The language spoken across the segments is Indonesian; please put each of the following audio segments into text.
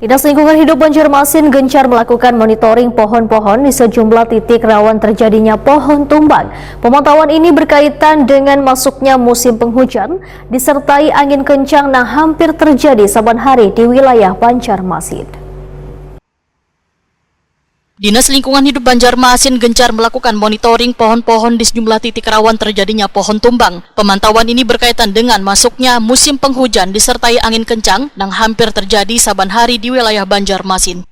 Dinas Lingkungan Hidup Banjarmasin gencar melakukan monitoring pohon-pohon di sejumlah titik rawan terjadinya pohon tumbang. Pemantauan ini berkaitan dengan masuknya musim penghujan, disertai angin kencang yang hampir terjadi saban hari di wilayah Banjarmasin. Dinas Lingkungan Hidup Banjarmasin gencar melakukan monitoring pohon-pohon di sejumlah titik rawan terjadinya pohon tumbang. Pemantauan ini berkaitan dengan masuknya musim penghujan disertai angin kencang yang hampir terjadi saban hari di wilayah Banjarmasin.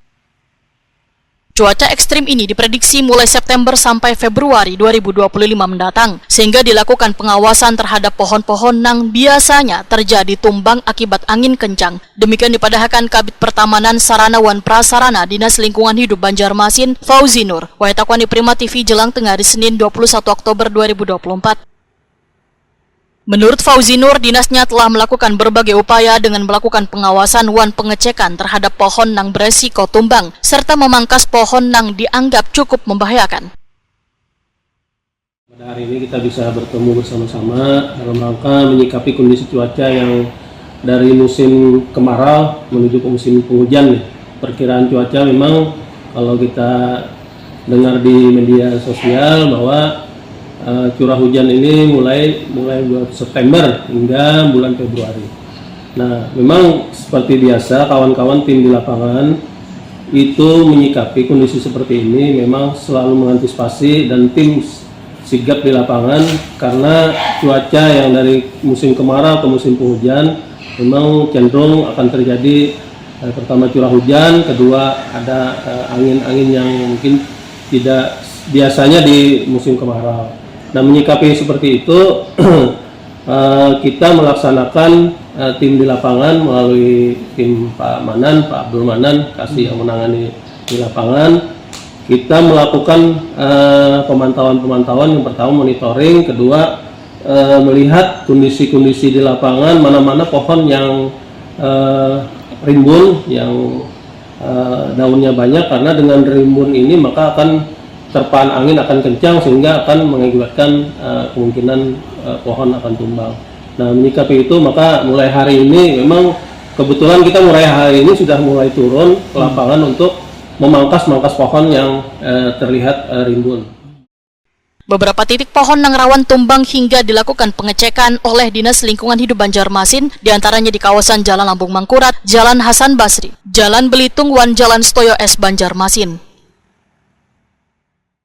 Cuaca ekstrim ini diprediksi mulai September sampai Februari 2025 mendatang, sehingga dilakukan pengawasan terhadap pohon-pohon yang biasanya terjadi tumbang akibat angin kencang. Demikian dipadahkan Kabid Pertamanan Sarana wan Prasarana Dinas Lingkungan Hidup Banjarmasin, Fauzi Nur, Wahetakwani Prima TV Jelang Tengah di Senin 21 Oktober 2024. Menurut Fauzi Nur, dinasnya telah melakukan berbagai upaya dengan melakukan pengawasan wan pengecekan terhadap pohon yang beresiko tumbang, serta memangkas pohon yang dianggap cukup membahayakan. Pada hari ini kita bisa bertemu bersama-sama dalam rangka menyikapi kondisi cuaca yang dari musim kemarau menuju ke musim penghujan. Perkiraan cuaca memang kalau kita dengar di media sosial bahwa curah hujan ini mulai bulan September hingga bulan Februari. Nah, memang seperti biasa kawan-kawan tim di lapangan itu menyikapi kondisi seperti ini memang selalu mengantisipasi dan tim sigap di lapangan karena cuaca yang dari musim kemarau ke musim penghujan memang cenderung akan terjadi pertama curah hujan, kedua ada angin-angin yang mungkin tidak biasanya di musim kemarau. Nah, menyikapi seperti itu, kita melaksanakan tim di lapangan melalui tim Pak Manan, Pak Abdul Manan, kasih yang menangani di lapangan. Kita melakukan pemantauan yang pertama monitoring, kedua melihat kondisi-kondisi di lapangan, mana-mana pohon yang rimbun, yang daunnya banyak, karena dengan rimbun ini maka akan terpaan angin akan kencang sehingga akan mengakibatkan kemungkinan pohon akan tumbang. Nah, menyikapi itu maka mulai hari ini memang kebetulan kita mulai hari ini sudah mulai turun ke lapangan untuk memangkas pohon yang terlihat rimbun. Beberapa titik pohon yang rawan tumbang hingga dilakukan pengecekan oleh Dinas Lingkungan Hidup Banjarmasin, diantaranya di kawasan Jalan Lambung Mangkurat, Jalan Hasan Basri, Jalan Belitung wan Jalan Stoyo S Banjarmasin.